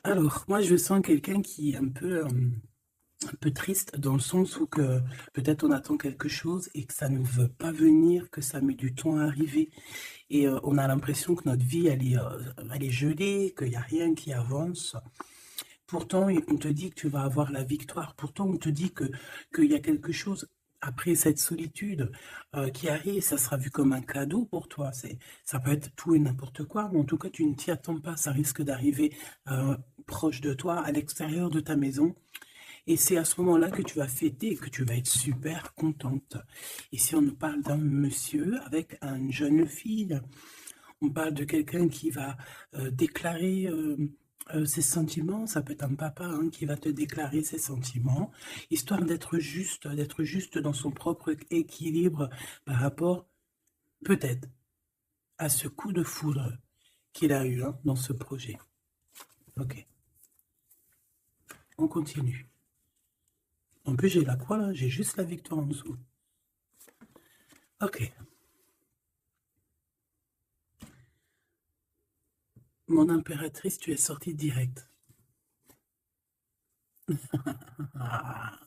Alors, moi, je sens quelqu'un qui est un peu triste dans le sens où que peut-être on attend quelque chose et que ça ne veut pas venir, que ça met du temps à arriver. Et on a l'impression que notre vie, elle est gelée, qu'il n'y a rien qui avance. Pourtant, on te dit que tu vas avoir la victoire. Pourtant, on te dit qu'il y a quelque chose après cette solitude qui arrive. Ça sera vu comme un cadeau pour toi. Ça peut être tout et n'importe quoi, mais en tout cas, tu ne t'y attends pas. Ça risque d'arriver proche de toi, à l'extérieur de ta maison. Et c'est à ce moment-là que tu vas fêter et que tu vas être super contente. Ici, on nous parle d'un monsieur avec une jeune fille. On parle de quelqu'un qui va déclarer ses sentiments. Ça peut être un papa hein, qui va te déclarer ses sentiments, histoire d'être juste dans son propre équilibre par rapport, peut-être, à ce coup de foudre qu'il a eu hein, dans ce projet. Ok, on continue. En plus, j'ai la croix là, j'ai juste la victoire en dessous. Ok, mon impératrice, tu es sortie direct. Ah,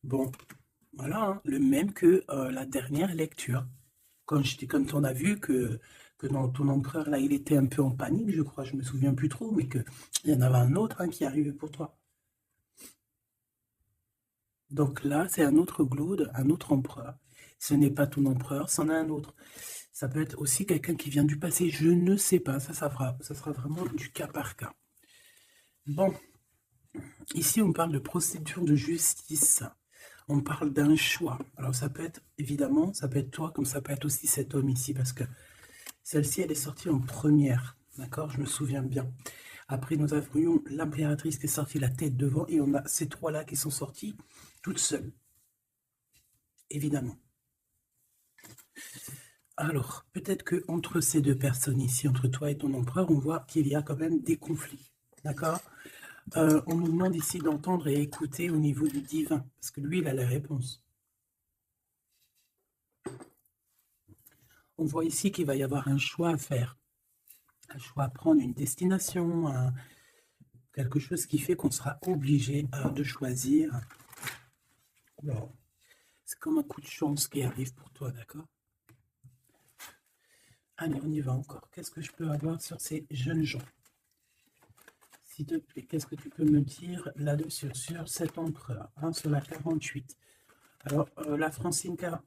bon, voilà, hein, le même que la dernière lecture. Quand on a vu que dans ton empereur, là, il était un peu en panique, je crois, je me souviens plus trop, mais qu'il y en avait un autre hein, qui arrivait pour toi. Donc là, c'est un autre Glaude, un autre empereur. Ce n'est pas ton empereur, c'en est un autre. Ça peut être aussi quelqu'un qui vient du passé, je ne sais pas, ça sera vraiment du cas par cas. Bon, ici on parle de procédure de justice. On parle d'un choix. Alors ça peut être, évidemment, ça peut être toi, comme ça peut être aussi cet homme ici, parce que celle-ci, elle est sortie en première. D'accord, je me souviens bien. Après, nous avions l'impératrice qui est sortie la tête devant et on a ces trois-là qui sont sortis toutes seules, évidemment. Alors, peut-être que entre ces deux personnes ici, entre toi et ton empereur, on voit qu'il y a quand même des conflits. D'accord. On nous demande ici d'entendre et écouter au niveau du divin, parce que lui, il a la réponse. On voit ici qu'il va y avoir un choix à faire, un choix à prendre, une destination, quelque chose qui fait qu'on sera obligé de choisir. Alors, c'est comme un coup de chance qui arrive pour toi, d'accord? Allez, on y va encore. Qu'est-ce que je peux avoir sur ces jeunes gens? S'il te plaît, qu'est-ce que tu peux me dire là-dessus, sur cet empereur, hein, sur la 48? Alors, la Francinka,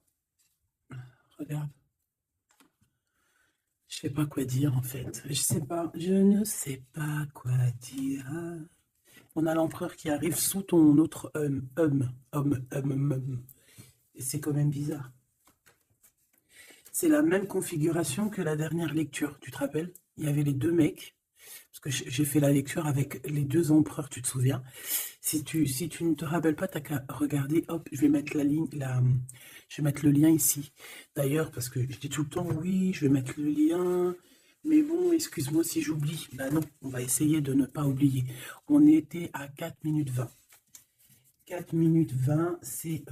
regarde, je sais pas quoi dire en fait. Je sais pas, je ne sais pas quoi dire. On a l'empereur qui arrive sous ton autre homme. Et c'est quand même bizarre. C'est la même configuration que la dernière lecture, tu te rappelles? Il y avait les deux mecs, parce que j'ai fait la lecture avec les deux empereurs, tu te souviens? Si tu ne te rappelles pas, t'as qu'à regarder, hop, je vais mettre je vais mettre le lien ici. D'ailleurs, parce que je dis tout le temps, oui, je vais mettre le lien, mais bon, excuse-moi si j'oublie. Ben non, on va essayer de ne pas oublier. On était à 4 minutes 20. 4 minutes 20, c'est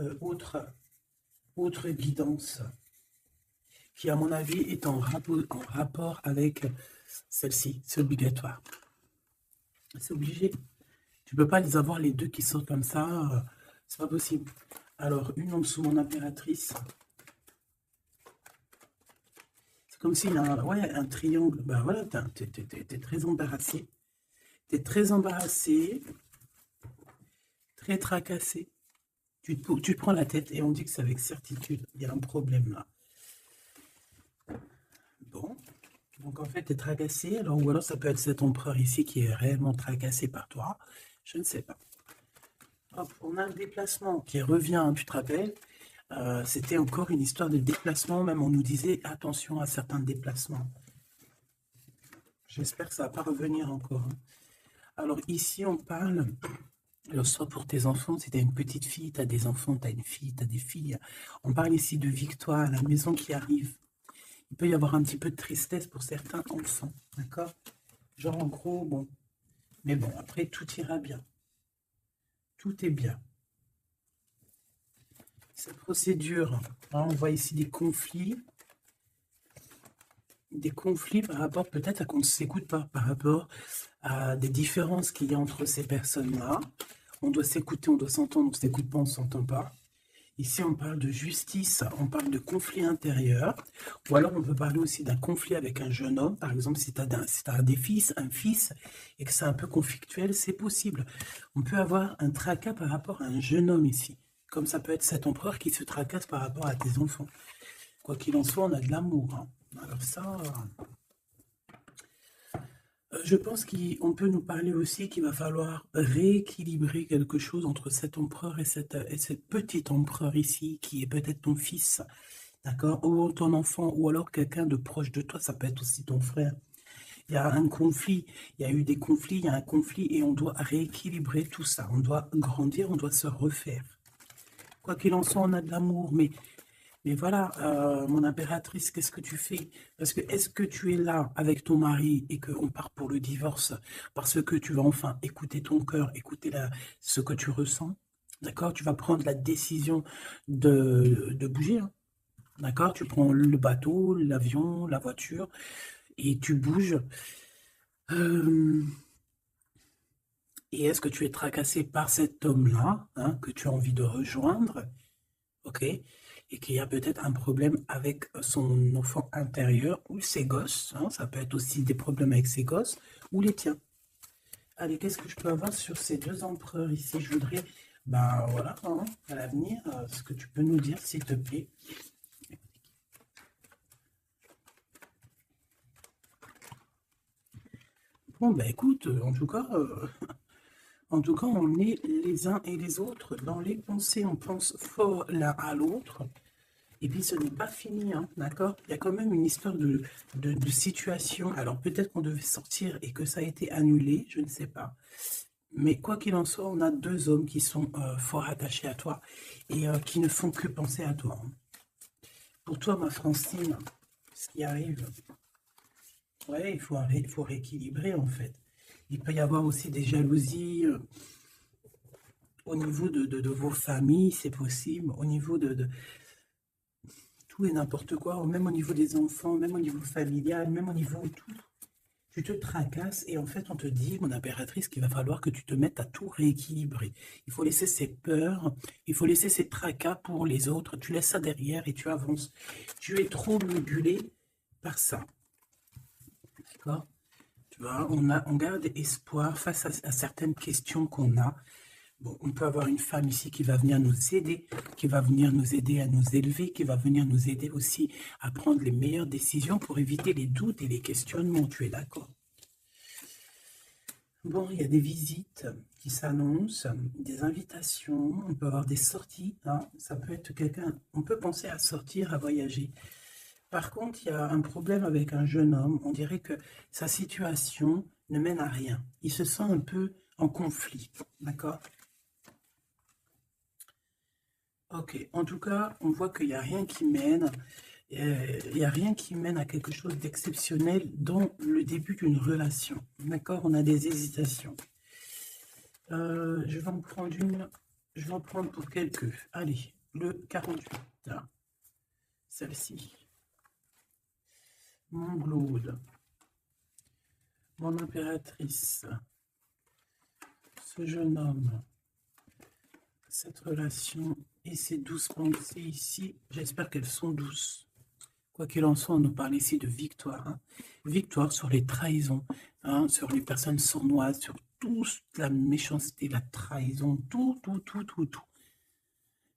autre guidance qui, à mon avis, est en rapport avec celle-ci. C'est obligatoire. C'est obligé. Tu peux pas les avoir les deux qui sortent comme ça. C'est pas possible. Alors, une en dessous, mon impératrice. C'est comme s'il y a un triangle. Ben voilà, t'es très embarrassé. T'es très embarrassé, très tracassé. Tu te prends la tête et on dit que c'est avec certitude. Il y a un problème là. Bon. Donc en fait, tu es tracassé. Alors, ou alors ça peut être cet empereur ici qui est réellement tracassé par toi. Je ne sais pas. Hop, on a un déplacement qui revient, tu te rappelles? C'était encore une histoire de déplacement, même on nous disait attention à certains déplacements. J'espère que ça ne va pas revenir encore, hein. Alors ici, on parle, alors soit pour tes enfants, si tu as une petite fille, tu as des enfants, tu as une fille, tu as des filles. On parle ici de victoire, la maison qui arrive. Il peut y avoir un petit peu de tristesse pour certains enfants, d'accord? Genre en gros, bon. Mais bon, après, tout ira bien. Tout est bien. Cette procédure, hein, on voit ici des conflits. des conflits par rapport peut-être à qu'on ne s'écoute pas, par rapport à des différences qu'il y a entre ces personnes-là. On doit s'écouter, on doit s'entendre, on ne s'écoute pas, on ne s'entend pas. Ici, on parle de justice, on parle de conflit intérieur, ou alors on peut parler aussi d'un conflit avec un jeune homme. Par exemple, si tu as des fils, un fils, et que c'est un peu conflictuel, c'est possible. On peut avoir un tracas par rapport à un jeune homme ici, comme ça peut être cet empereur qui se tracasse par rapport à tes enfants. Quoi qu'il en soit, on a de l'amour, hein. Alors ça, je pense qu'on peut nous parler aussi qu'il va falloir rééquilibrer quelque chose entre cet empereur et cette petite empereur ici, qui est peut-être ton fils, d'accord, ou ton enfant, ou alors quelqu'un de proche de toi, ça peut être aussi ton frère. Il y a un conflit, il y a eu des conflits, il y a un conflit, et on doit rééquilibrer tout ça. On doit grandir, on doit se refaire. Quoi qu'il en soit, on a de l'amour, mais voilà, mon impératrice, qu'est-ce que tu fais? Parce que est-ce que tu es là avec ton mari et qu'on part pour le divorce parce que tu vas enfin écouter ton cœur, écouter ce que tu ressens? D'accord? Tu vas prendre la décision de bouger, hein. D'accord? Tu prends le bateau, l'avion, la voiture et tu bouges. Et est-ce que tu es tracassé par cet homme-là, hein, que tu as envie de rejoindre? Ok? Et qu'il y a peut-être un problème avec son enfant intérieur ou ses gosses, hein, ça peut être aussi des problèmes avec ses gosses ou les tiens. Allez, qu'est-ce que je peux avoir sur ces deux empereurs ici? Je voudrais, ben voilà, hein, à l'avenir, ce que tu peux nous dire, s'il te plaît. Bon, ben écoute, en tout cas, on est les uns et les autres dans les pensées, on pense fort l'un à l'autre. Et puis ce n'est pas fini, hein, d'accord? Il y a quand même une histoire de situation. Alors peut-être qu'on devait sortir et que ça a été annulé, je ne sais pas. Mais quoi qu'il en soit, on a deux hommes qui sont fort attachés à toi et qui ne font que penser à toi, hein. Pour toi, ma Francine, ce qui arrive, ouais, il faut rééquilibrer en fait. Il peut y avoir aussi des jalousies au niveau de vos familles, c'est possible, au niveau de tout et n'importe quoi, même au niveau des enfants, même au niveau familial, même au niveau de tout. Tu te tracasses et en fait on te dit, mon impératrice, qu'il va falloir que tu te mettes à tout rééquilibrer. Il faut laisser ces peurs, il faut laisser ces tracas pour les autres, tu laisses ça derrière et tu avances. Tu es trop manipulé par ça, d'accord? Tu vois, on garde espoir face à certaines questions qu'on a. Bon, on peut avoir une femme ici qui va venir nous aider, qui va venir nous aider à nous élever, qui va venir nous aider aussi à prendre les meilleures décisions pour éviter les doutes et les questionnements. Tu es d'accord? Bon, il y a des visites qui s'annoncent, des invitations, on peut avoir des sorties, hein. Ça peut être quelqu'un, on peut penser à sortir, à voyager. Par contre, il y a un problème avec un jeune homme. On dirait que sa situation ne mène à rien. Il se sent un peu en conflit, d'accord? Ok, en tout cas, on voit qu'il n'y a rien qui mène. Il n'y a rien qui mène à quelque chose d'exceptionnel dans le début d'une relation. D'accord? On a des hésitations. Je vais en prendre une. Je vais en prendre pour quelques. Allez, le 48. Là. Celle-ci. Mon Claude. Mon impératrice. Ce jeune homme. Cette relation et ces douces pensées ici. J'espère qu'elles sont douces. Quoi qu'il en soit, on nous parle ici de victoire, hein. Victoire sur les trahisons, hein, sur les personnes sournoises, sur toute la méchanceté, la trahison, tout, tout, tout, tout, tout.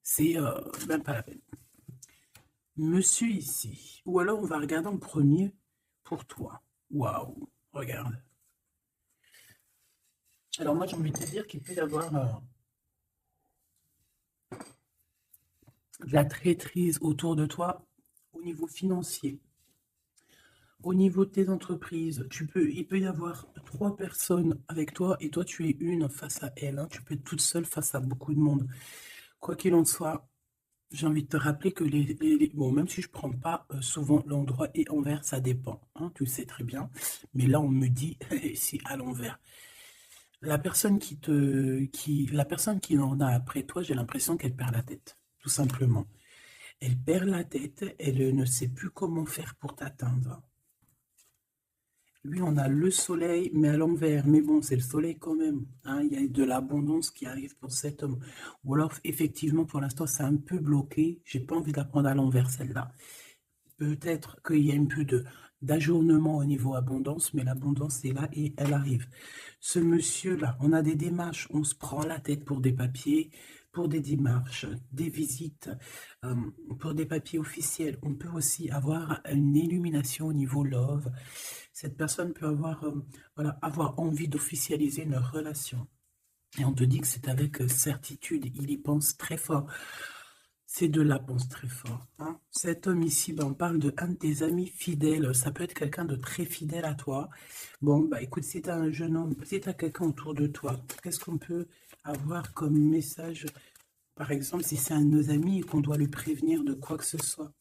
C'est même pas la peine. Monsieur ici, ou alors on va regarder en premier pour toi. Waouh, regarde. Alors moi j'ai envie de te dire qu'il peut y avoir de la traîtrise autour de toi au niveau financier. Au niveau de tes entreprises, il peut y avoir trois personnes avec toi et toi tu es une face à elle, hein. Tu peux être toute seule face à beaucoup de monde. Quoi qu'il en soit, j'ai envie de te rappeler que bon, même si je prends pas souvent l'endroit et envers, ça dépend, hein, tu le sais très bien. Mais là, on me dit c'est à l'envers. La personne qui en a après toi, j'ai l'impression qu'elle perd la tête, tout simplement. Elle perd la tête, elle ne sait plus comment faire pour t'atteindre. Lui, on a le soleil, mais à l'envers. Mais bon, c'est le soleil quand même, hein. Il y a de l'abondance qui arrive pour cet homme. Ou alors, effectivement, pour l'instant, c'est un peu bloqué. J'ai pas envie de la prendre à l'envers, celle-là. Peut-être qu'il y a un peu d'ajournement au niveau abondance, mais l'abondance est là et elle arrive. Ce monsieur-là, on a des démarches, on se prend la tête pour des papiers, pour des démarches, des visites, euh, pour des papiers officiels. On peut aussi avoir une illumination au niveau love. Cette personne peut avoir, voilà, avoir envie d'officialiser une relation. Et on te dit que c'est avec certitude, il y pense très fort. C'est de la pense très fort, hein. Cet homme ici, ben, on parle de un de tes amis fidèles. Ça peut être quelqu'un de très fidèle à toi. Bon, bah écoute, si tu as un jeune homme, si tu as quelqu'un autour de toi, qu'est-ce qu'on peut avoir comme message? Par exemple, si c'est un de nos amis et qu'on doit le prévenir de quoi que ce soit.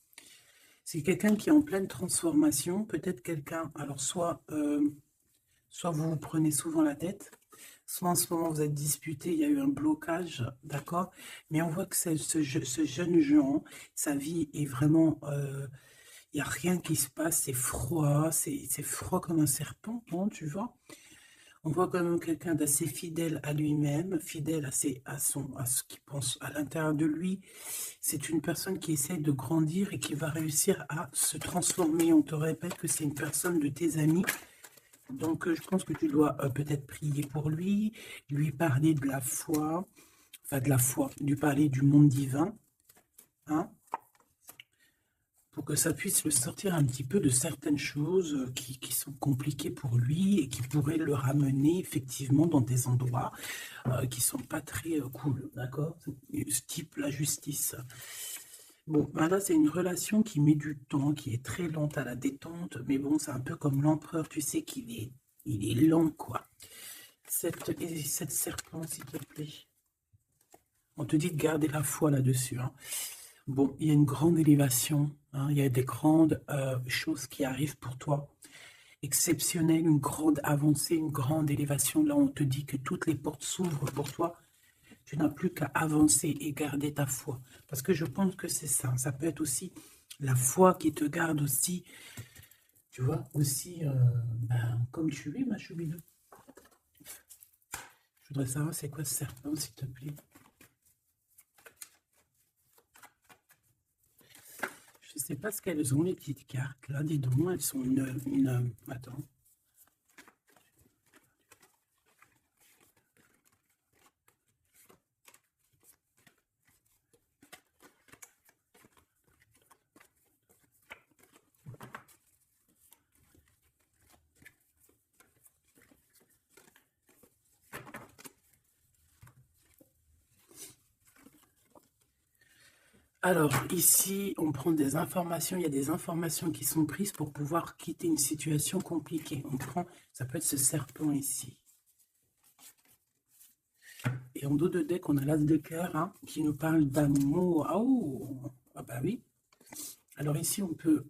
C'est quelqu'un qui est en pleine transformation, peut-être quelqu'un, alors soit vous vous prenez souvent la tête, soit en ce moment vous êtes disputé, il y a eu un blocage, d'accord? Mais on voit que ce jeune Jean, sa vie est vraiment, il n'y a rien qui se passe, c'est froid comme un serpent, hein, tu vois? On voit quand même quelqu'un d'assez fidèle à lui-même, fidèle à ce qu'il pense à l'intérieur de lui. C'est une personne qui essaie de grandir et qui va réussir à se transformer. On te répète que c'est une personne de tes amis. Donc, je pense que tu dois peut-être prier pour lui parler de la foi, enfin de la foi, lui parler du monde divin, hein, pour que ça puisse le sortir un petit peu de certaines choses qui sont compliquées pour lui et qui pourraient le ramener effectivement dans des endroits qui sont pas très cool, d'accord? Type la justice. Bon, ben là, c'est une relation qui met du temps, qui est très lente à la détente, mais bon, c'est un peu comme l'empereur, tu sais il est lent, quoi. Cette serpent, s'il te plaît. On te dit de garder la foi là-dessus, hein. Bon, il y a une grande élévation, hein, il y a des grandes choses qui arrivent pour toi, exceptionnelles, une grande avancée, une grande élévation. Là, on te dit que toutes les portes s'ouvrent pour toi. Tu n'as plus qu'à avancer et garder ta foi. Parce que je pense que c'est ça. Ça peut être aussi la foi qui te garde aussi, tu vois, aussi ben, comme tu es, ma choubidou. Je voudrais savoir c'est quoi ce serpent, s'il te plaît. Je ne sais pas ce qu'elles ont, les petites cartes. Là, dis donc, elles sont attends. Alors, ici, on prend des informations. Il y a des informations qui sont prises pour pouvoir quitter une situation compliquée. On prend, ça peut être ce serpent ici. Et en dos de deck, on a l'as de cœur, hein, qui nous parle d'amour. Oh, ah bah oui. Alors ici, on peut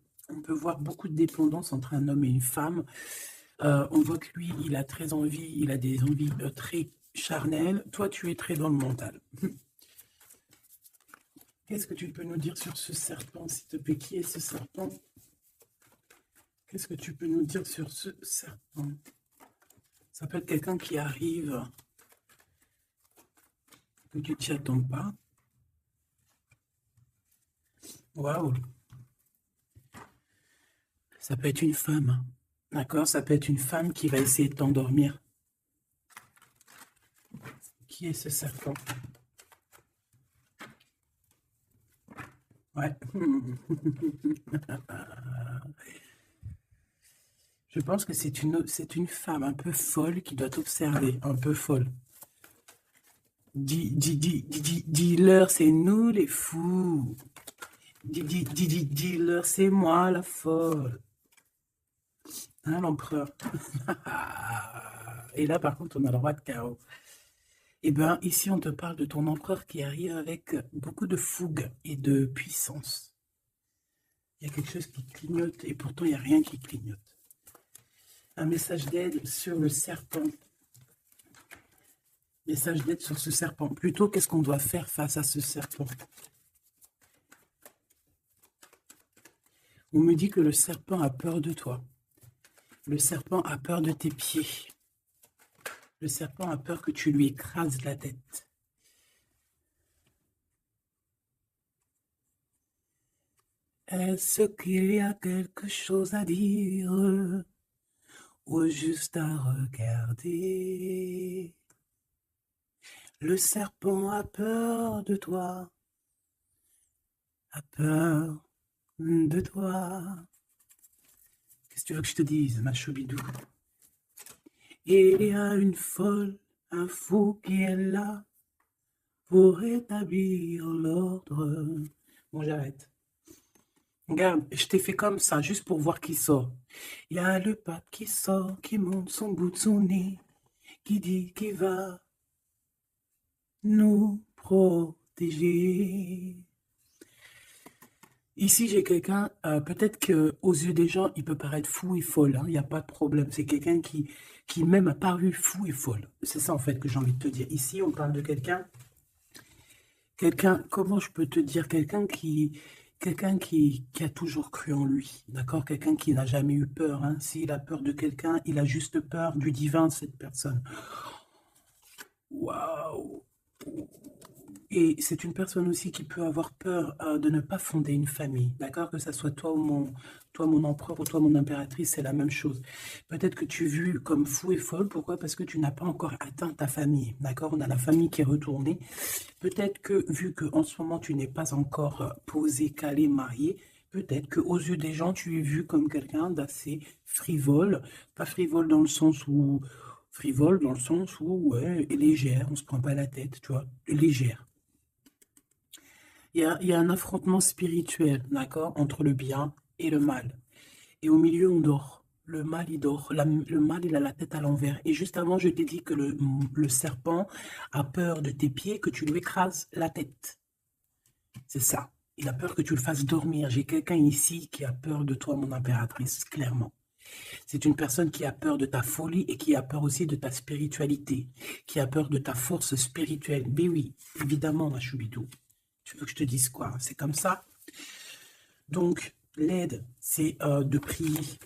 voir beaucoup de dépendance entre un homme et une femme. On voit que lui, il a très envie, il a des envies très charnelles. Toi, tu es très dans le mental. Qu'est-ce que tu peux nous dire sur ce serpent, s'il te plaît? Qui est ce serpent? Qu'est-ce que tu peux nous dire sur ce serpent? Ça peut être quelqu'un qui arrive, que tu t'y attends pas. Waouh! Ça peut être une femme. D'accord? Ça peut être une femme qui va essayer de t'endormir. Qui est ce serpent? Ouais. Je pense que c'est une femme un peu folle qui doit t'observer, un peu folle. Dis-leur, c'est nous les fous. Dis-leur, c'est moi la folle. Hein, l'empereur? Et là, par contre, on a le roi de carreau. Eh bien, ici, on te parle de ton empereur qui arrive avec beaucoup de fougue et de puissance. Il y a quelque chose qui clignote et pourtant, il n'y a rien qui clignote. Un message d'aide sur le serpent. Message d'aide sur ce serpent. Plutôt, qu'est-ce qu'on doit faire face à ce serpent? On me dit que le serpent a peur de toi. Le serpent a peur de tes pieds. Le serpent a peur que tu lui écrases la tête. Est-ce qu'il y a quelque chose à dire ou juste à regarder? Le serpent a peur de toi, a peur de toi. Qu'est-ce que tu veux que je te dise, ma choubidou? Il y a une folle, un fou qui est là pour établir l'ordre. Bon, j'arrête. Regarde, je t'ai fait comme ça, juste pour voir qui sort. Il y a le pape qui sort, qui monte son bout de son nez, qui dit qu'il va nous protéger. Ici, j'ai quelqu'un, peut-être qu'aux yeux des gens, il peut paraître fou et folle, hein, il n'y a pas de problème. C'est quelqu'un qui même a paru fou et folle. C'est ça, en fait, que j'ai envie de te dire. Ici, on parle de quelqu'un, comment je peux te dire, quelqu'un qui a toujours cru en lui, d'accord? Quelqu'un qui n'a jamais eu peur, hein. S'il a peur de quelqu'un, il a juste peur du divin, cette personne. Waouh! Et c'est une personne aussi qui peut avoir peur de ne pas fonder une famille, d'accord? Que ce soit toi mon empereur ou toi mon impératrice, c'est la même chose. Peut-être que tu es vu comme fou et folle, pourquoi? Parce que tu n'as pas encore atteint ta famille, d'accord? On a la famille qui est retournée. Peut-être que vu qu'en ce moment tu n'es pas encore posé, calé, marié, peut-être qu'aux yeux des gens tu es vu comme quelqu'un d'assez frivole, pas frivole dans le sens où... Frivole dans le sens où, ouais, légère, on se prend pas la tête, tu vois, légère. Il y a un affrontement spirituel, d'accord, entre le bien et le mal. Et au milieu, on dort. Le mal, il dort. Le mal, il a la tête à l'envers. Et juste avant, je t'ai dit que le serpent a peur de tes pieds, que tu lui écrases la tête. C'est ça. Il a peur que tu le fasses dormir. J'ai quelqu'un ici qui a peur de toi, mon impératrice, clairement. C'est une personne qui a peur de ta folie et qui a peur aussi de ta spiritualité, qui a peur de ta force spirituelle. Mais oui, évidemment, ma choubidou. Tu veux que je te dise quoi? C'est comme ça. Donc, l'aide, c'est de prier.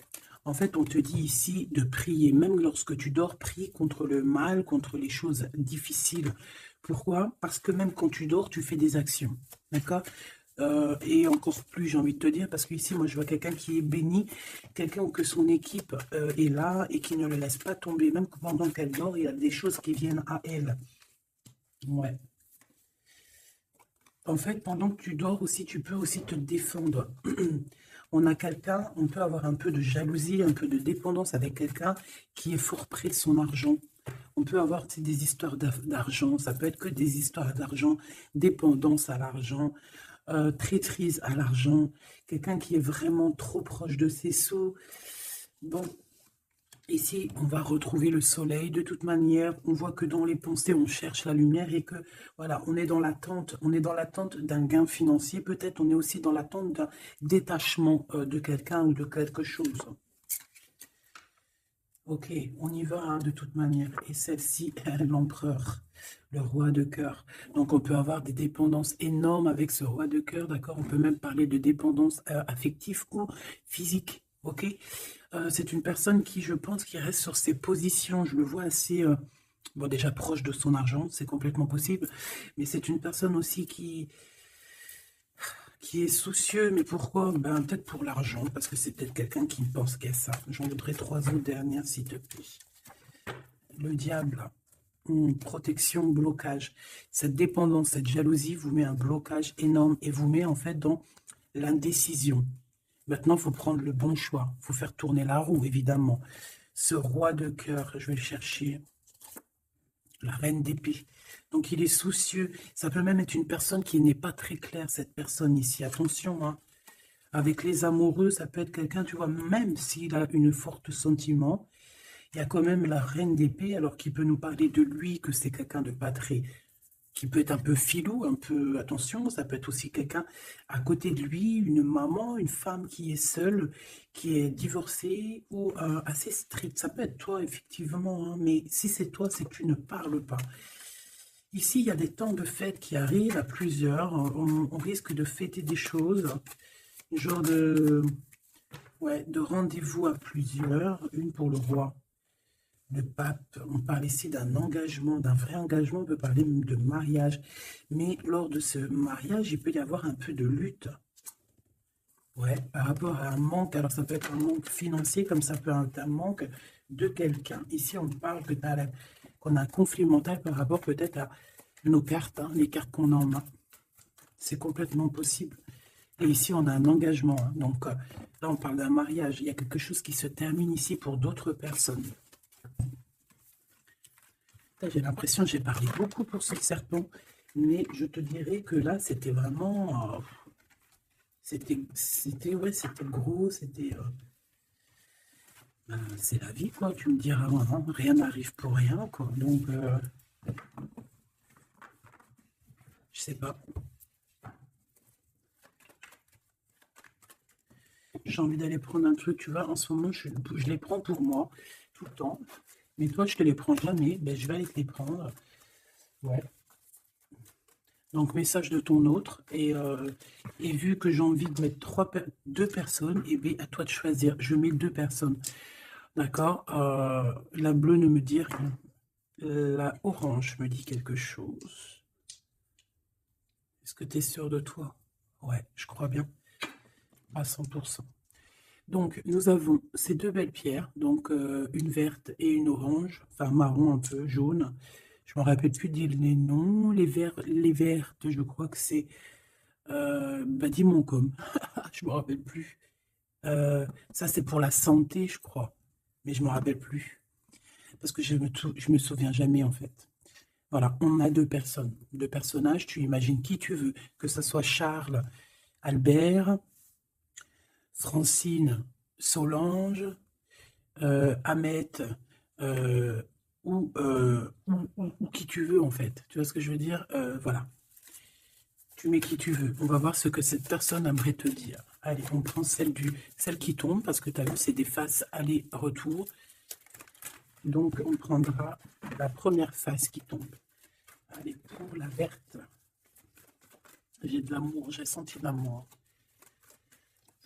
En fait, on te dit ici de prier. Même lorsque tu dors, prie contre le mal, contre les choses difficiles. Pourquoi? Parce que même quand tu dors, tu fais des actions. D'accord? Et encore plus, j'ai envie de te dire, parce qu'ici, moi, je vois quelqu'un qui est béni, quelqu'un que son équipe est là et qui ne le laisse pas tomber. Même pendant qu'elle dort, il y a des choses qui viennent à elle. Ouais. En fait, pendant que tu dors aussi, tu peux aussi te défendre. On a quelqu'un, on peut avoir un peu de jalousie, un peu de dépendance avec quelqu'un qui est fort près de son argent. On peut avoir des histoires d'argent, ça peut être que des histoires d'argent, dépendance à l'argent, traîtrise à l'argent, quelqu'un qui est vraiment trop proche de ses sous. Bon, ici, on va retrouver le soleil. De toute manière, on voit que dans les pensées, on cherche la lumière et que, voilà, on est dans l'attente d'un gain financier. Peut-être on est aussi dans l'attente d'un détachement de quelqu'un ou de quelque chose. Ok, on y va hein, de toute manière. Et celle-ci, l'empereur, le roi de cœur. Donc on peut avoir des dépendances énormes avec ce roi de cœur, d'accord? On peut même parler de dépendance affective ou physique, ok? C'est une personne qui, je pense, qui reste sur ses positions. Je le vois assez, bon déjà proche de son argent, c'est complètement possible. Mais c'est une personne aussi qui est soucieux, mais pourquoi? Ben, peut-être pour l'argent, parce que c'est peut-être quelqu'un qui ne pense qu'à ça. J'en voudrais 3 autres dernières, s'il te plaît. Le diable, protection, blocage. Cette dépendance, cette jalousie vous met un blocage énorme et vous met en fait dans l'indécision. Maintenant, il faut prendre le bon choix. Il faut faire tourner la roue, évidemment. Ce roi de cœur, je vais le chercher. La reine d'épée. Donc, il est soucieux. Ça peut même être une personne qui n'est pas très claire, cette personne ici. Attention, hein. Avec les amoureux, ça peut être quelqu'un, tu vois, même s'il a une forte sentiment, il y a quand même la reine d'épée, alors qu'il peut nous parler de lui, que c'est quelqu'un de pas très... qui peut être un peu filou, un peu... Attention, ça peut être aussi quelqu'un à côté de lui, une maman, une femme qui est seule, qui est divorcée ou assez stricte. Ça peut être toi, effectivement, hein, mais si c'est toi, c'est que tu ne parles pas. Ici, il y a des temps de fête qui arrivent à plusieurs. On risque de fêter des choses, genre de... Ouais, de rendez-vous à plusieurs, une pour le roi, le pape. On parle ici d'un engagement, d'un vrai engagement, on peut parler même de mariage. Mais lors de ce mariage, il peut y avoir un peu de lutte. Ouais, par rapport à un manque, alors ça peut être un manque financier, comme ça peut être un manque de quelqu'un. Ici, on parle que qu'on a un conflit mental par rapport peut-être à nos cartes, hein, les cartes qu'on a en main. C'est complètement possible. Et ici, on a un engagement, hein. Donc là, on parle d'un mariage. Il y a quelque chose qui se termine ici pour d'autres personnes. Là, j'ai l'impression que j'ai parlé beaucoup pour ce serpent, mais je te dirais que là, c'était vraiment... ouais, c'était gros, c'est la vie, quoi. Tu me diras, hein, rien n'arrive pour rien, quoi. Donc, je sais pas. J'ai envie d'aller prendre un truc, tu vois. En ce moment, je les prends pour moi, tout le temps. Mais toi, je te les prends jamais. Ben, je vais aller te les prendre. Ouais. Donc, message de ton autre. Et vu que j'ai envie de mettre deux personnes, et bien, à toi de choisir. Je mets deux personnes. D'accord. La bleue ne me dit rien. La orange me dit quelque chose. Est-ce que tu es sûr de toi? Ouais, je crois bien. À 100%. Donc, nous avons ces deux belles pierres, donc une verte et une orange, enfin marron un peu, jaune. Je me rappelle plus dire les noms. Les vertes, je crois que c'est Badimonkom. Je me rappelle plus. Ça, c'est pour la santé, je crois. Mais je me rappelle plus. Parce que je me souviens jamais, en fait. Voilà, on a deux personnes, deux personnages. Tu imagines qui tu veux, que ce soit Charles, Albert, Francine, Solange, Ahmet, euh, ou qui tu veux, en fait. Tu vois ce que je veux dire? Voilà. Tu mets qui tu veux. On va voir ce que cette personne aimerait te dire. Allez, on prend celle qui tombe, parce que tu as vu, c'est des faces aller-retour. Donc, on prendra la première face qui tombe. Allez, pour la verte. J'ai de l'amour, j'ai senti de l'amour.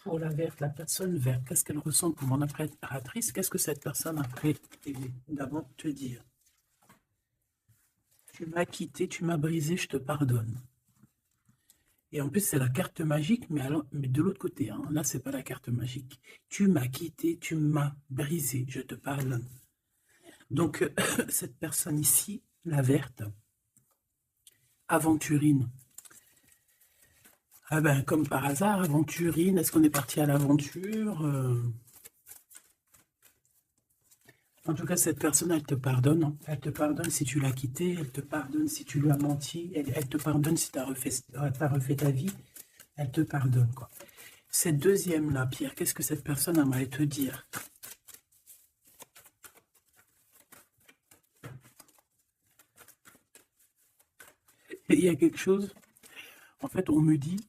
Pour la verte, la personne verte, qu'est-ce qu'elle ressent pour mon impératrice? Qu'est-ce que cette personne après d'abord te dire? Tu m'as quitté, tu m'as brisé, je te pardonne. Et en plus, c'est la carte magique, mais de l'autre côté, hein. Là, c'est pas la carte magique. Tu m'as quitté, tu m'as brisé, je te pardonne. Donc, cette personne ici, la verte, aventurine. Ah ben, comme par hasard, aventurine, est-ce qu'on est parti à l'aventure? En tout cas, cette personne, elle te pardonne, hein. Elle te pardonne si tu l'as quitté, elle te pardonne si tu lui as menti, elle te pardonne si tu as refait ta vie, elle te pardonne, quoi. Cette deuxième-là, Pierre, qu'est-ce que cette personne aimerait te dire? Il y a quelque chose, en fait, on me dit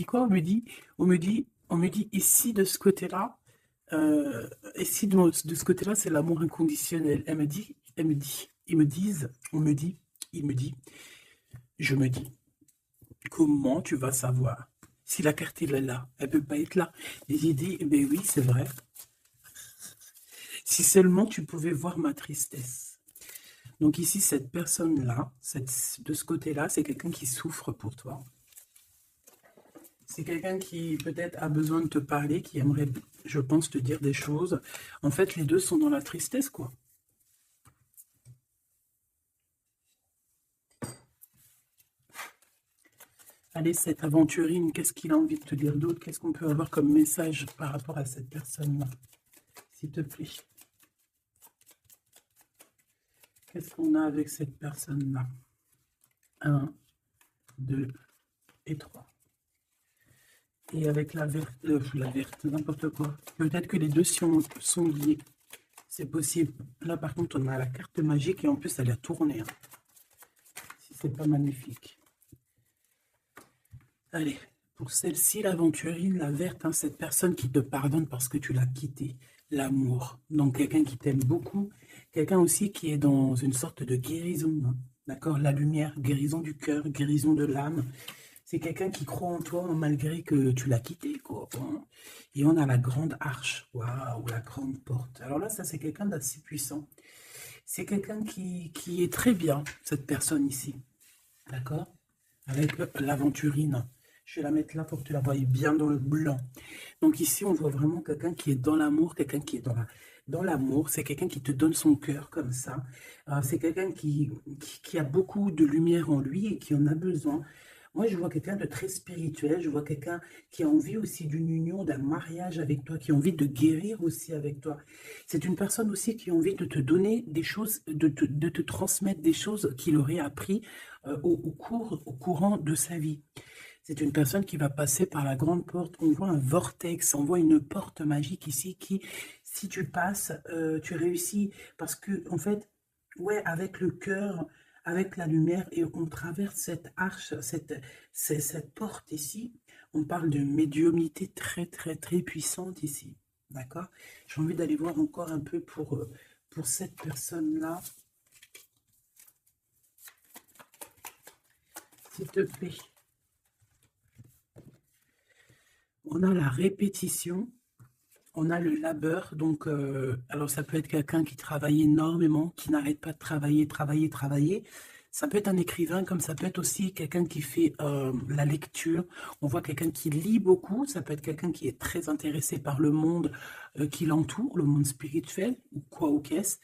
quoi? On me dit, ici, de ce côté-là, ici, de ce côté-là, c'est l'amour inconditionnel. Ils me disent, on me dit, il me dit, je me dis, comment tu vas savoir? Si la carte elle est là, elle peut pas être là. Et j'ai dit, eh ben oui, c'est vrai. Si seulement tu pouvais voir ma tristesse. Donc ici, cette personne-là, de ce côté-là, c'est quelqu'un qui souffre pour toi. C'est quelqu'un qui peut-être a besoin de te parler, qui aimerait, je pense, te dire des choses. En fait, les deux sont dans la tristesse, quoi. Allez, cette aventurine, qu'est-ce qu'il a envie de te dire d'autre? Qu'est-ce qu'on peut avoir comme message par rapport à cette personne-là? S'il te plaît. Qu'est-ce qu'on a avec cette personne-là? 1, 2 et 3. Et avec la verte, n'importe quoi. Peut-être que les deux sont liés. C'est possible. Là, par contre, on a la carte magique et en plus, elle a tourné, hein. Si c'est pas magnifique. Allez, pour celle-ci, l'aventurine, la verte, hein, cette personne qui te pardonne parce que tu l'as quitté. L'amour. Donc, quelqu'un qui t'aime beaucoup. Quelqu'un aussi qui est dans une sorte de guérison, hein. D'accord? La lumière, guérison du cœur, guérison de l'âme. C'est quelqu'un qui croit en toi malgré que tu l'as quitté, quoi, hein. Et on a la grande arche, waouh, la grande porte. Alors là, ça, c'est quelqu'un d'assez puissant. C'est quelqu'un qui est très bien, cette personne ici, d'accord? Avec l'aventurine. Je vais la mettre là pour que tu la voies bien dans le blanc. Donc ici, on voit vraiment quelqu'un qui est dans l'amour, quelqu'un qui est dans l'amour. C'est quelqu'un qui te donne son cœur comme ça. C'est quelqu'un qui a beaucoup de lumière en lui et qui en a besoin. Moi, je vois quelqu'un de très spirituel. Je vois quelqu'un qui a envie aussi d'une union, d'un mariage avec toi, qui a envie de guérir aussi avec toi. C'est une personne aussi qui a envie de te donner des choses, de te transmettre des choses qu'il aurait appris au courant de sa vie. C'est une personne qui va passer par la grande porte. On voit un vortex, on voit une porte magique ici qui, si tu passes, tu réussis. Parce que, en fait, ouais, avec le cœur, avec la lumière, et on traverse cette arche, cette porte ici. On parle de médiumnité très, très, très puissante ici. D'accord? J'ai envie d'aller voir encore un peu pour cette personne-là. S'il te plaît. On a la répétition, on a le labeur, donc alors ça peut être quelqu'un qui travaille énormément, qui n'arrête pas de travailler, travailler, travailler. Ça peut être un écrivain, comme ça peut être aussi quelqu'un qui fait la lecture. On voit quelqu'un qui lit beaucoup, ça peut être quelqu'un qui est très intéressé par le monde qui l'entoure, le monde spirituel, ou quoi ou qu'est-ce.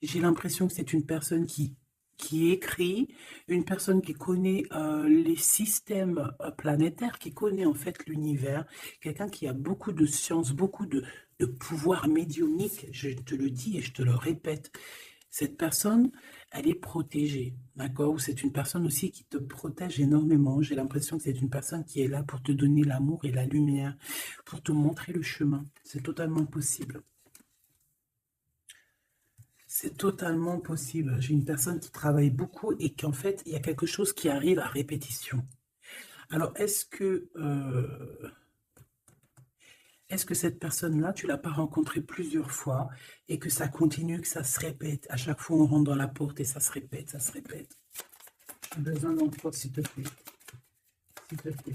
J'ai l'impression que c'est une personne qui écrit, une personne qui connaît les systèmes planétaires, qui connaît en fait l'univers, quelqu'un qui a beaucoup de science, beaucoup de pouvoir médiumnique, je te le dis et je te le répète. Cette personne, elle est protégée, d'accord? Ou c'est une personne aussi qui te protège énormément. J'ai l'impression que c'est une personne qui est là pour te donner l'amour et la lumière, pour te montrer le chemin. C'est totalement possible. C'est totalement possible. J'ai une personne qui travaille beaucoup et qu'en fait, il y a quelque chose qui arrive à répétition. Alors, est-ce que cette personne-là, tu l'as pas rencontrée plusieurs fois et que ça continue, que ça se répète? À chaque fois, on rentre dans la porte et ça se répète, ça se répète. J'ai besoin d'encore, s'il te plaît. S'il te plaît.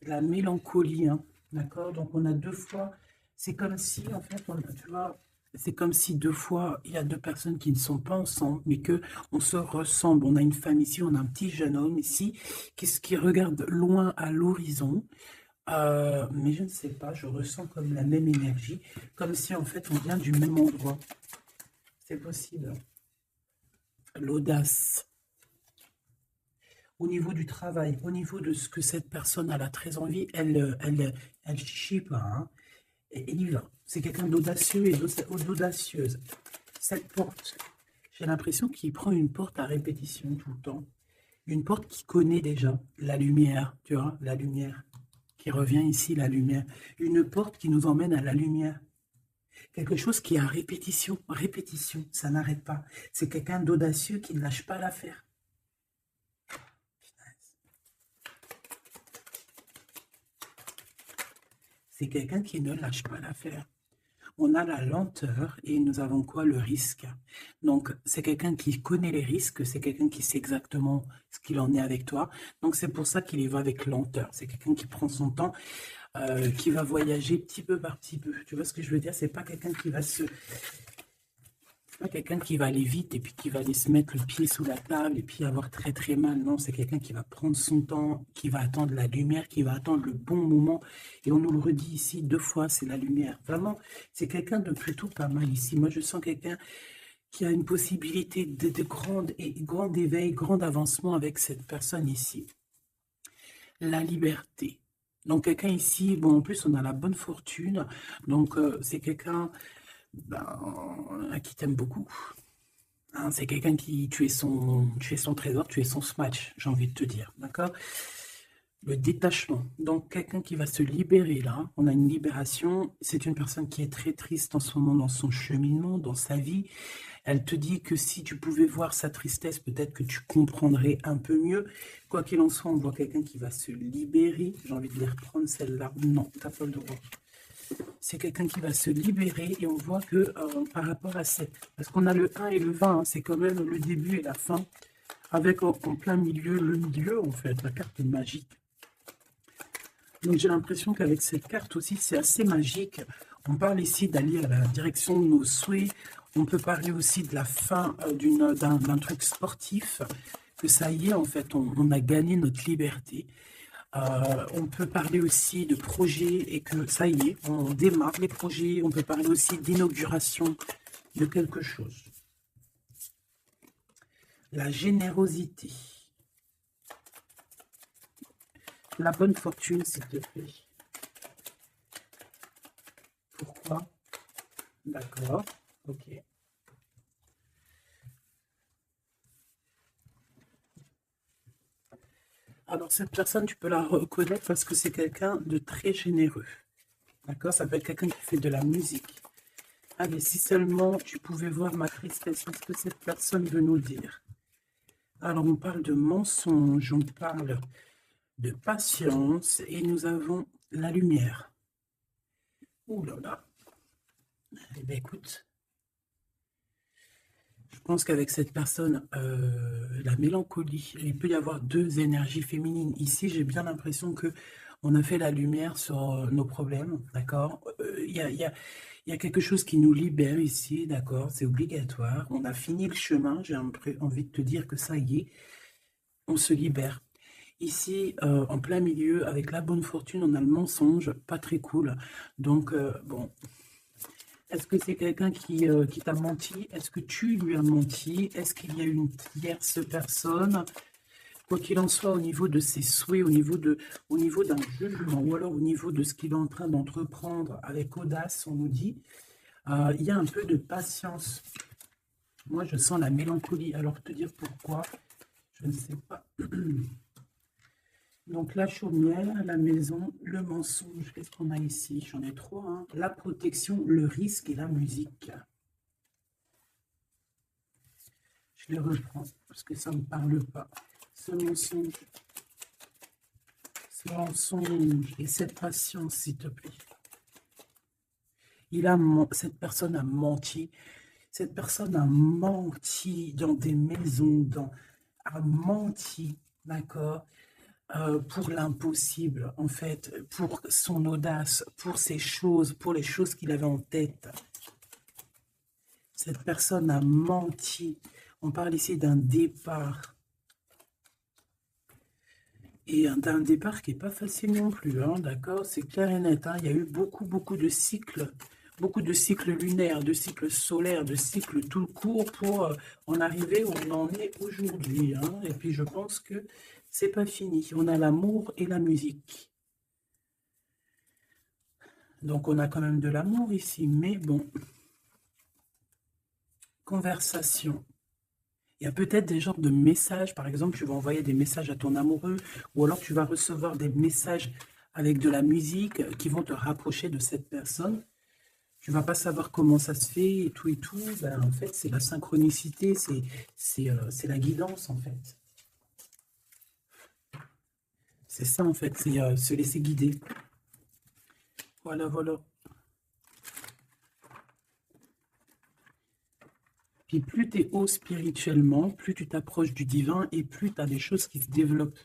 La mélancolie, hein, d'accord? Donc, on a deux fois. C'est comme si, en fait, tu vois, c'est comme si deux fois, il y a deux personnes qui ne sont pas ensemble, mais que on se ressemble. On a une femme ici, on a un petit jeune homme ici, qui regarde loin à l'horizon. Mais je ne sais pas, je ressens comme la même énergie, comme si en fait on vient du même endroit. C'est possible. L'audace. Au niveau du travail, au niveau de ce que cette personne a très envie, elle chie pas, hein. Et il y va. C'est quelqu'un d'audacieux et d'audacieuse. Cette porte, j'ai l'impression qu'il prend une porte à répétition tout le temps. Une porte qu'il connaît déjà. La lumière, tu vois, la lumière. Qui revient ici, la lumière. Une porte qui nous emmène à la lumière. Quelque chose qui est à répétition, répétition, ça n'arrête pas. C'est quelqu'un d'audacieux qui ne lâche pas l'affaire. C'est quelqu'un qui ne lâche pas l'affaire. On a la lenteur et nous avons quoi? Le risque. Donc, c'est quelqu'un qui connaît les risques, c'est quelqu'un qui sait exactement ce qu'il en est avec toi. Donc, c'est pour ça qu'il y va avec lenteur. C'est quelqu'un qui prend son temps, qui va voyager petit peu par petit peu. Tu vois ce que je veux dire? C'est pas quelqu'un qui va pas quelqu'un qui va aller vite et puis qui va aller se mettre le pied sous la table et puis avoir très très mal. Non, c'est quelqu'un qui va prendre son temps, qui va attendre la lumière, qui va attendre le bon moment. Et on nous le redit ici deux fois, c'est la lumière. Vraiment, c'est quelqu'un de plutôt pas mal ici. Moi, je sens quelqu'un qui a une possibilité de grand éveil, grand avancement avec cette personne ici. La liberté. Donc, quelqu'un ici, bon, en plus, on a la bonne fortune. Donc, c'est quelqu'un qui t'aime beaucoup. Hein, c'est quelqu'un qui, tu es son trésor, tu es son smash, j'ai envie de te dire, d'accord? Le détachement, donc quelqu'un qui va se libérer là, on a une libération, c'est une personne qui est très triste en ce moment dans son cheminement, dans sa vie. Elle te dit que si tu pouvais voir sa tristesse, peut-être que tu comprendrais un peu mieux. Quoi qu'il en soit, on voit quelqu'un qui va se libérer. J'ai envie de les reprendre celle-là. Non, t'as pas le droit. C'est quelqu'un qui va se libérer et on voit que par rapport à cette... Parce qu'on a le 1 et le 20, hein, c'est quand même le début et la fin. avec en plein milieu, le milieu, en fait, la carte magique. Donc j'ai l'impression qu'avec cette carte aussi, c'est assez magique. On parle ici d'aller à la direction de nos souhaits. On peut parler aussi de la fin d'un truc sportif, que ça y est, en fait, on a gagné notre liberté. On peut parler aussi de projets et que ça y est, on démarre les projets. On peut parler aussi d'inauguration de quelque chose. La générosité. La bonne fortune, s'il te plaît. Pourquoi? D'accord, ok. Alors, cette personne, tu peux la reconnaître parce que c'est quelqu'un de très généreux. D'accord? Ça peut être quelqu'un qui fait de la musique. Allez, si seulement tu pouvais voir ma tristesse, qu'est-ce que cette personne veut nous dire? Alors, on parle de mensonge, on parle de patience et nous avons la lumière. Ouh là là. Eh bien, écoute, je pense qu'avec cette personne, la mélancolie, il peut y avoir deux énergies féminines. Ici, j'ai bien l'impression que on a fait la lumière sur nos problèmes, d'accord? Il y a quelque chose qui nous libère ici, d'accord? C'est obligatoire. On a fini le chemin. J'ai envie de te dire que ça y est, on se libère. Ici, en plein milieu, avec la bonne fortune, on a le mensonge, pas très cool. Donc, bon, est-ce que c'est quelqu'un qui t'a menti? Est-ce que tu lui as menti? Est-ce qu'il y a une tierce personne? Quoi qu'il en soit, au niveau de ses souhaits, au niveau d'un jugement, ou alors au niveau de ce qu'il est en train d'entreprendre avec audace, on nous dit, il y a un peu de patience. Moi, je sens la mélancolie. Alors, te dire pourquoi, je ne sais pas. Donc, la chaumière, la maison, le mensonge. Qu'est-ce qu'on a ici? J'en ai trois. Hein. La protection, le risque et la musique. Je les reprends parce que ça ne me parle pas. Ce mensonge et cette patience, s'il te plaît. Cette personne a menti. Cette personne a menti dans des maisons, a menti, d'accord, pour l'impossible, en fait, pour son audace, pour ses choses, pour les choses qu'il avait en tête. Cette personne a menti. On parle ici d'un départ. Et d'un départ qui n'est pas facile non plus, hein, d'accord? C'est clair et net. Hein, il y a eu beaucoup de cycles lunaires, de cycles solaires, de cycles tout court pour en arriver où on en est aujourd'hui. Hein. Et puis je pense que c'est pas fini. On a l'amour et la musique. Donc on a quand même de l'amour ici, mais bon. Conversation. Il y a peut-être des genres de messages, par exemple, tu vas envoyer des messages à ton amoureux, ou alors tu vas recevoir des messages avec de la musique qui vont te rapprocher de cette personne. Tu vas pas savoir comment ça se fait et tout et tout. Ben, en fait, c'est la synchronicité, c'est la guidance, en fait. C'est ça, en fait, c'est se laisser guider. Voilà, voilà. Puis plus tu es haut spirituellement, plus tu t'approches du divin et plus tu as des choses qui se développent.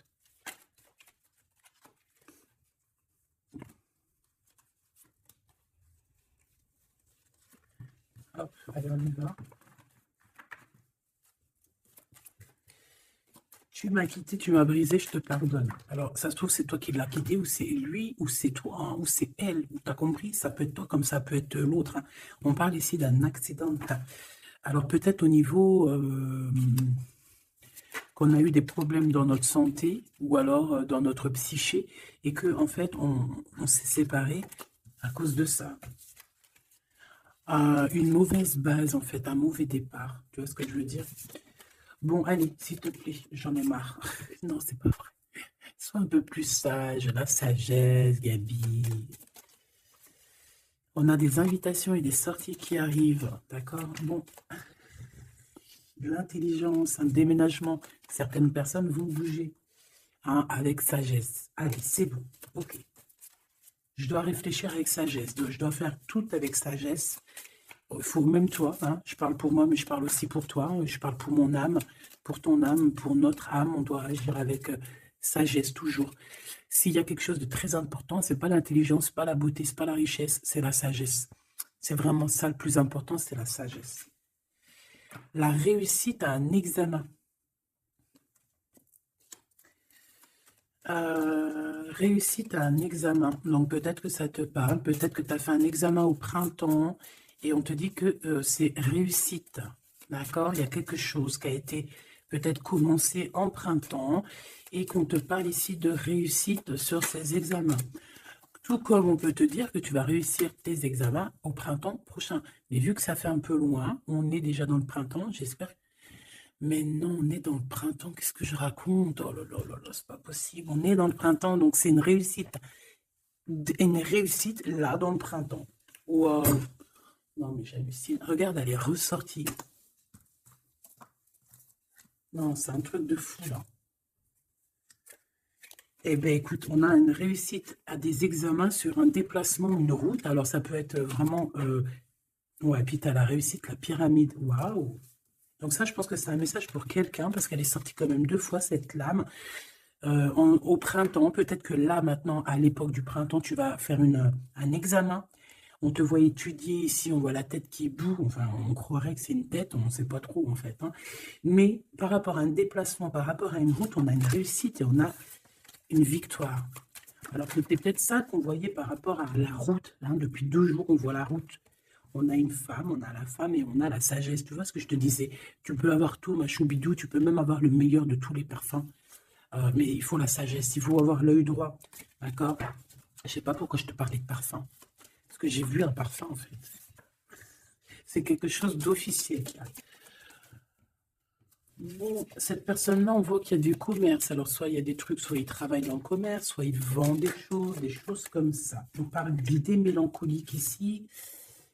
Hop, allez, on y va. Tu m'as quitté, tu m'as brisé, je te pardonne. Alors, ça se trouve, c'est toi qui l'as quitté, ou c'est lui, ou c'est toi, hein, ou c'est elle. Tu as compris? Ça peut être toi comme ça peut être l'autre. Hein. On parle ici d'un accident. Alors, peut-être au niveau qu'on a eu des problèmes dans notre santé, ou alors dans notre psyché, et que en fait, on s'est séparés à cause de ça. Une mauvaise base, en fait, un mauvais départ. Tu vois ce que je veux dire? Bon, allez, s'il te plaît, j'en ai marre. Non, c'est pas vrai. Sois un peu plus sage, la sagesse, Gabi. On a des invitations et des sorties qui arrivent, d'accord? Bon, l'intelligence, un déménagement. Certaines personnes vont bouger hein, avec sagesse. Allez, c'est bon, ok. Je dois réfléchir avec sagesse, je dois faire tout avec sagesse. Il faut même toi, hein, je parle pour moi, mais je parle aussi pour toi, je parle pour mon âme, pour ton âme, pour notre âme, on doit agir avec sagesse toujours. S'il y a quelque chose de très important, c'est pas l'intelligence, pas la beauté, c'est pas la richesse, c'est la sagesse. C'est vraiment ça le plus important, c'est la sagesse. La réussite à un examen. Réussite à un examen. Donc peut-être que ça te parle, peut-être que tu as fait un examen au printemps et on te dit que c'est réussite. D'accord? Il y a quelque chose qui a été peut-être commencé en printemps et qu'on te parle ici de réussite sur ces examens. Tout comme on peut te dire que tu vas réussir tes examens au printemps prochain. Mais vu que ça fait un peu loin, on est déjà dans le printemps, j'espère. Mais non, on est dans le printemps, qu'est-ce que je raconte? Oh là là là là, c'est pas possible. On est dans le printemps, donc c'est une réussite. Une réussite là dans le printemps. Wow. Non, mais j'hallucine. Regarde, elle est ressortie. Non, c'est un truc de fou là. Eh bien, écoute, on a une réussite à des examens sur un déplacement, une route. Alors, ça peut être vraiment... Ouais, puis tu as la réussite, la pyramide. Waouh! Donc ça, je pense que c'est un message pour quelqu'un, parce qu'elle est sortie quand même 2 fois, cette lame. Au printemps, peut-être que là, maintenant, à l'époque du printemps, tu vas faire un examen. On te voit étudier ici, on voit la tête qui boue. Enfin, on croirait que c'est une tête, on ne sait pas trop, en fait, hein. Mais par rapport à un déplacement, par rapport à une route, on a une réussite et on a une victoire. Alors que c'était peut-être ça qu'on voyait par rapport à la route, hein. Depuis 2 jours, on voit la route. On a une femme, on a la femme et on a la sagesse. Tu vois ce que je te disais? Tu peux avoir tout, ma choubidou, tu peux même avoir le meilleur de tous les parfums. Mais il faut la sagesse, il faut avoir l'œil droit. D'accord? Je sais pas pourquoi je te parlais de parfum. Parce que j'ai vu un parfum, en fait. C'est quelque chose d'officiel. Bon, cette personne-là, on voit qu'il y a du commerce. Alors, soit il y a des trucs, soit il travaille dans le commerce, soit il vend des choses comme ça. On parle d'idées mélancoliques ici.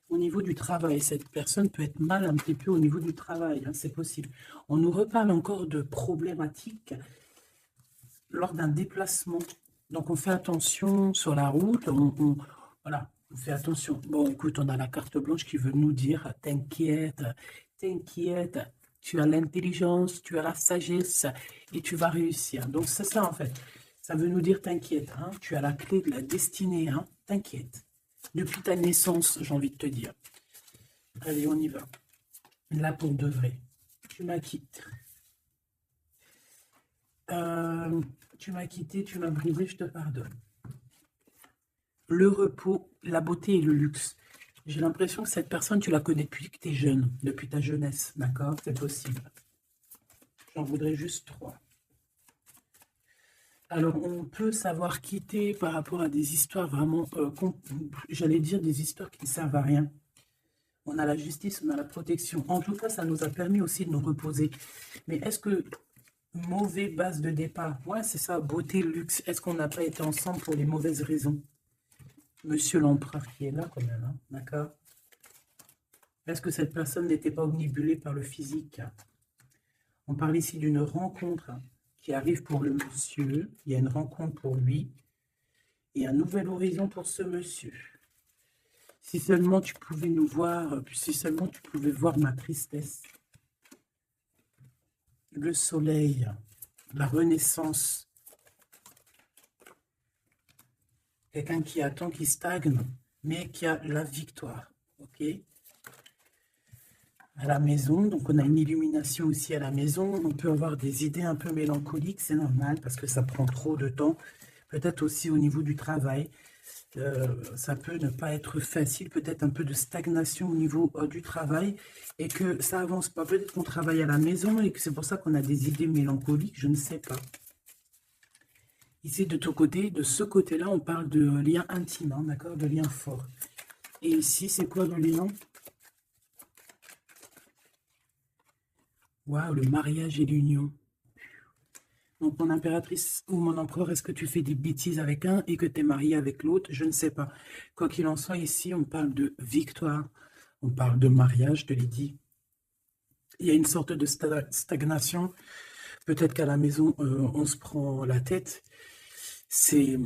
Au niveau du travail, cette personne peut être mal un petit peu au niveau du travail, hein, c'est possible. On nous reparle encore de problématiques lors d'un déplacement. Donc, on fait attention sur la route, voilà, on fait attention. Bon, écoute, on a la carte blanche qui veut nous dire, t'inquiète, t'inquiète, tu as l'intelligence, tu as la sagesse et tu vas réussir. Donc, c'est ça, en fait. Ça veut nous dire, t'inquiète, hein, tu as la clé de la destinée, hein, t'inquiète. Depuis ta naissance, j'ai envie de te dire. Allez, on y va. Là, pour de vrai. Tu m'as quitté. Tu m'as quitté, tu m'as brisé, je te pardonne. Le repos, la beauté et le luxe. J'ai l'impression que cette personne, tu la connais depuis que tu es jeune, depuis ta jeunesse, d'accord? C'est possible. J'en voudrais juste 3. Alors, on peut savoir quitter par rapport à des histoires vraiment, j'allais dire des histoires qui ne servent à rien. On a la justice, on a la protection. En tout cas, ça nous a permis aussi de nous reposer. Mais est-ce que mauvais base de départ, ouais, c'est ça, beauté, luxe, est-ce qu'on n'a pas été ensemble pour les mauvaises raisons? Monsieur l'empereur qui est là quand même, hein, d'accord? Est-ce que cette personne n'était pas omnibulée par le physique? On parle ici d'une rencontre qui arrive pour le monsieur. Il y a une rencontre pour lui et un nouvel horizon pour ce monsieur. Si seulement tu pouvais nous voir, si seulement tu pouvais voir ma tristesse. Le soleil, la renaissance. Quelqu'un qui attend, qui stagne, mais qui a la victoire. Ok? À la maison, donc on a une illumination aussi à la maison. On peut avoir des idées un peu mélancoliques, c'est normal parce que ça prend trop de temps. Peut-être aussi au niveau du travail. Ça peut ne pas être facile, peut-être un peu de stagnation au niveau du travail et que ça avance pas. Peut-être qu'on travaille à la maison et que c'est pour ça qu'on a des idées mélancoliques, je ne sais pas. Ici, de ton côté, de ce côté-là, on parle de lien intime, hein, d'accord, de lien fort. Et ici, c'est quoi le lien? Waouh, le mariage et l'union. Donc, mon impératrice ou mon empereur, est-ce que tu fais des bêtises avec un et que tu es marié avec l'autre? Je ne sais pas. Quoi qu'il en soit, ici, on parle de victoire. On parle de mariage, je te l'ai dit. Il y a une sorte de stagnation. Peut-être qu'à la maison, on se prend la tête. C'est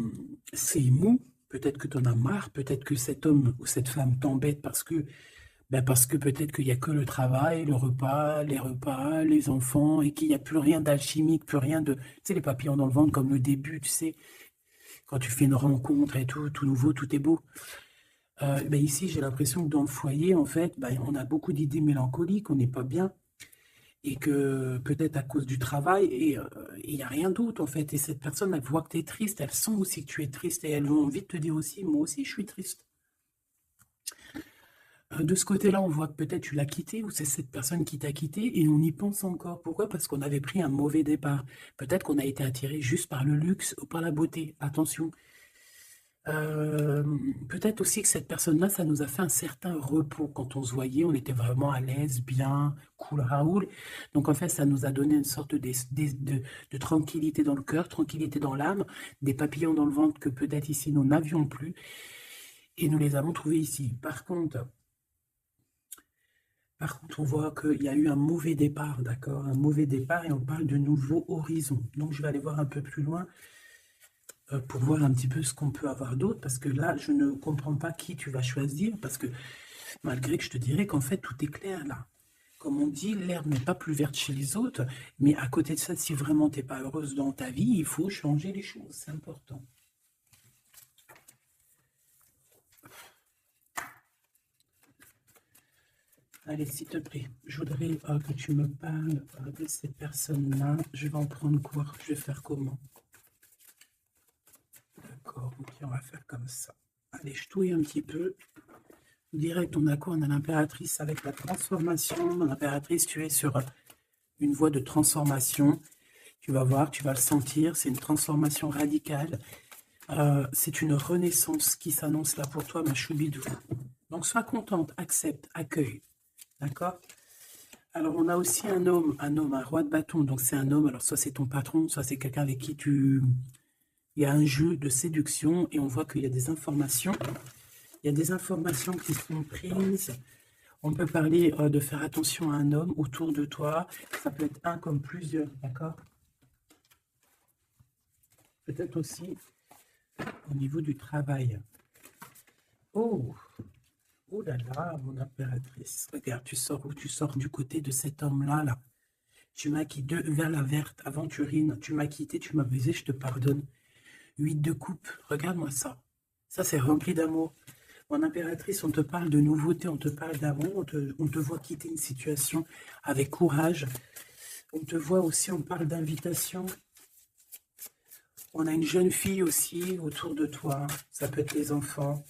mou. Peut-être que tu en as marre. Peut-être que cet homme ou cette femme t'embête parce que Ben parce que peut-être qu'il n'y a que le travail, le repas, les enfants, et qu'il n'y a plus rien d'alchimique, plus rien de... Tu sais, les papillons dans le ventre comme le début, tu sais, quand tu fais une rencontre et tout nouveau, tout est beau. Ben ici, j'ai l'impression que dans le foyer, en fait, ben, on a beaucoup d'idées mélancoliques, on n'est pas bien, et que peut-être à cause du travail, et il n'y a rien d'autre, en fait. Et cette personne, elle voit que tu es triste, elle sent aussi que tu es triste, et elles ont envie de te dire aussi, moi aussi, je suis triste. De ce côté-là, on voit que peut-être tu l'as quitté ou c'est cette personne qui t'a quitté et on y pense encore. Pourquoi? Parce qu'on avait pris un mauvais départ. Peut-être qu'on a été attiré juste par le luxe ou par la beauté. Attention. Euh, Peut-être aussi que cette personne-là, ça nous a fait un certain repos. Quand on se voyait, on était vraiment à l'aise, bien, cool, Raoul. Donc en fait, ça nous a donné une sorte de tranquillité dans le cœur, tranquillité dans l'âme, des papillons dans le ventre que peut-être ici nous n'avions plus et nous les avons trouvés ici. Par contre, on voit qu'il y a eu un mauvais départ, d'accord? Un mauvais départ et on parle de nouveaux horizons. Donc, je vais aller voir un peu plus loin pour voir un petit peu ce qu'on peut avoir d'autre, parce que là, je ne comprends pas qui tu vas choisir, parce que malgré que je te dirais qu'en fait, tout est clair là. Comme on dit, l'herbe n'est pas plus verte chez les autres, mais à côté de ça, si vraiment tu n'es pas heureuse dans ta vie, il faut changer les choses, c'est important. Allez, s'il te plaît, je voudrais que tu me parles de cette personne-là. Je vais en prendre quoi? Je vais faire comment? D'accord, ok, on va faire comme ça. Allez, je touille un petit peu. Direct, on a quoi? On a l'impératrice avec la transformation. L'impératrice, tu es sur une voie de transformation. Tu vas voir, tu vas le sentir. C'est une transformation radicale. C'est une renaissance qui s'annonce là pour toi, ma choubidou. Donc, sois contente, accepte, accueille. D'accord? Alors, on a aussi un homme, un roi de bâton. Donc, c'est un homme. Alors, soit c'est ton patron, soit c'est quelqu'un avec qui il y a un jeu de séduction et on voit qu'il y a des informations. Il y a des informations qui sont prises. On peut parler de faire attention à un homme autour de toi. Ça peut être un comme plusieurs, d'accord? Peut-être aussi au niveau du travail. Oh, oh là là, mon impératrice. Regarde, tu sors où? Tu sors du côté de cet homme-là, là. Tu m'as quitté vers la verte, aventurine. Tu m'as quitté, tu m'as baisé, je te pardonne. 8 de coupe, regarde-moi ça. Ça, c'est rempli d'amour. Mon impératrice, on te parle de nouveauté, on te parle d'amour, on te voit quitter une situation avec courage. On te voit aussi, on parle d'invitation. On a une jeune fille aussi autour de toi. Ça peut être les enfants.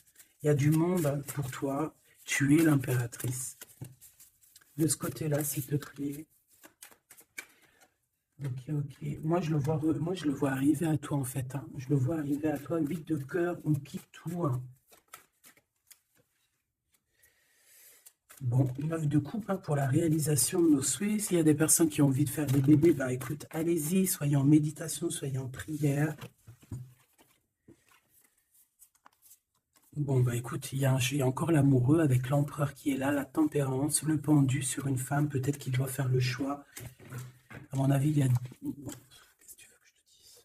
Il y a du monde pour toi. Tu es l'impératrice. De ce côté-là, s'il te plaît. Ok, ok. Moi, je le vois arriver à toi, en fait. Hein. Je le vois arriver à toi. 8 de cœur, on quitte tout. Hein. Bon, 9 de coupe hein, pour la réalisation de nos souhaits. S'il y a des personnes qui ont envie de faire des bébés, bah écoute, allez-y, soyez en méditation, soyez en prière. Bon, bah écoute, il y a encore l'amoureux avec l'empereur qui est là, la tempérance, le pendu sur une femme, peut-être qu'il doit faire le choix. À mon avis, il y a... Bon, qu'est-ce que tu veux que je te dise?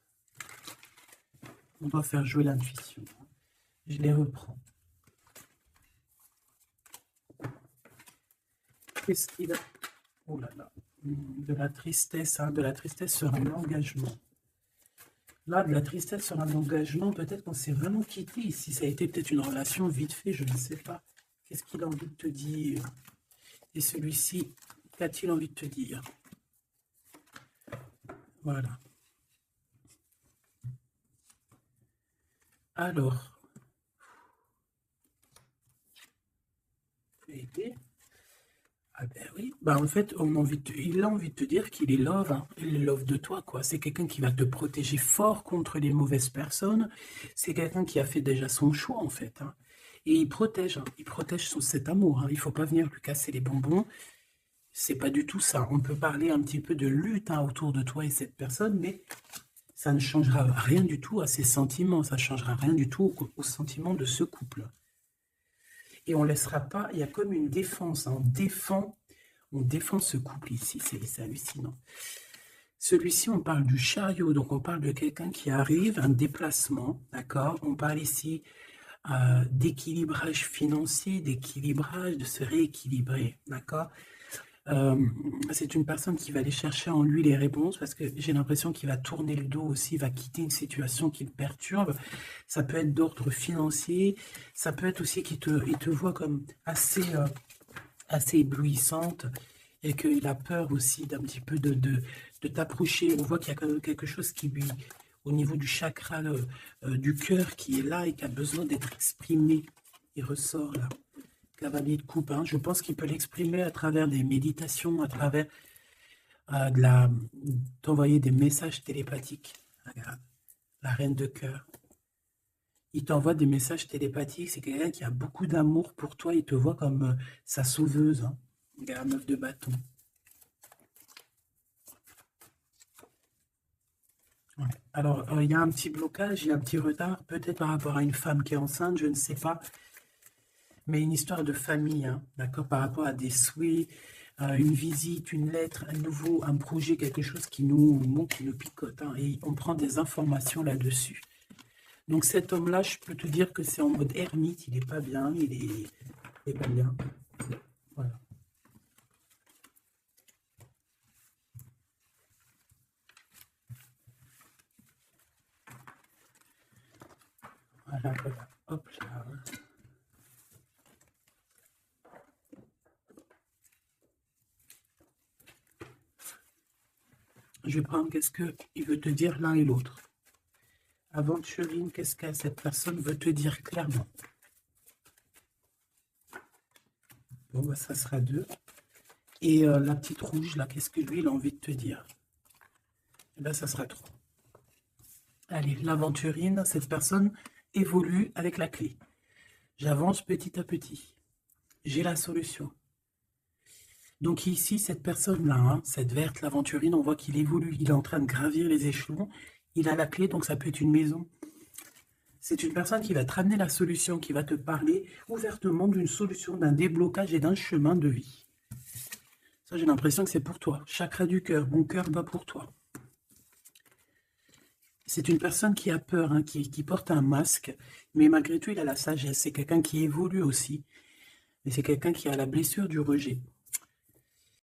On doit faire jouer l'intuition. Je les reprends. Qu'est-ce qu'il a? Oh là là, de la tristesse, hein, de la tristesse sur un engagement. Là, de la tristesse sur un engagement, peut-être qu'on s'est vraiment quitté ici. Ça a été peut-être une relation vite fait, je ne sais pas. Qu'est-ce qu'il a envie de te dire? Et celui-ci, qu'a-t-il envie de te dire? Voilà. Alors, ah ben oui, bah en fait, il a envie de te dire qu'il est love, hein. Il est love de toi, quoi. C'est quelqu'un qui va te protéger fort contre les mauvaises personnes. C'est quelqu'un qui a fait déjà son choix, en fait. Hein. Et hein. Il protège cet amour. Hein. Il faut pas venir lui casser les bonbons. C'est pas du tout ça. On peut parler un petit peu de lutte hein, autour de toi et cette personne, mais ça ne changera rien du tout à ses sentiments. Ça ne changera rien du tout aux sentiments de ce couple. Et on ne laissera pas, il y a comme une défense, hein. On défend ce couple ici, c'est hallucinant. Celui-ci, on parle du chariot, donc on parle de quelqu'un qui arrive, un déplacement, d'accord? On parle ici d'équilibrage financier, d'équilibrage, de se rééquilibrer, d'accord? C'est une personne qui va aller chercher en lui les réponses parce que j'ai l'impression qu'il va tourner le dos aussi, va quitter une situation qui le perturbe. Ça peut être d'ordre financier, ça peut être aussi qu'il il te voit comme assez éblouissante et qu'il a peur aussi d'un petit peu de t'approcher. On voit qu'il y a quand même quelque chose qui lui, au niveau du chakra du cœur qui est là et qui a besoin d'être exprimé. Il ressort là. Cavalier de coupe, hein. Je pense qu'il peut l'exprimer à travers des méditations, à travers d'envoyer des messages télépathiques. Regarde, la reine de cœur. Il t'envoie des messages télépathiques, c'est quelqu'un qui a beaucoup d'amour pour toi, il te voit comme sa sauveuse. Hein. Regarde, 9 de bâton. Ouais. Alors, il y a un petit blocage, il y a un petit retard, peut-être par rapport à une femme qui est enceinte, je ne sais pas. Mais une histoire de famille, hein, d'accord, par rapport à des souhaits, une visite, une lettre, un projet, quelque chose qui nous manque, qui nous picote, hein, et on prend des informations là-dessus. Donc cet homme-là, je peux te dire que c'est en mode ermite, il n'est pas bien, il est pas bien. Voilà. Voilà, voilà. Hop là. Je vais prendre qu'est-ce qu'il veut te dire l'un et l'autre. Aventurine, qu'est-ce que cette personne veut te dire clairement? Bon, bah, ça sera 2. Et la petite rouge, là, qu'est-ce que lui, il a envie de te dire? Et là, ça sera 3. Allez, l'aventurine, cette personne évolue avec la clé. J'avance petit à petit. J'ai la solution. Donc ici, cette personne-là, hein, cette verte, l'aventurine, on voit qu'il évolue. Il est en train de gravir les échelons. Il a la clé, donc ça peut être une maison. C'est une personne qui va te ramener la solution, qui va te parler ouvertement d'une solution, d'un déblocage et d'un chemin de vie. Ça, j'ai l'impression que c'est pour toi. Chakra du cœur, mon cœur bat pour toi. C'est une personne qui a peur, hein, qui porte un masque, mais malgré tout, il a la sagesse. C'est quelqu'un qui évolue aussi. Mais c'est quelqu'un qui a la blessure du rejet.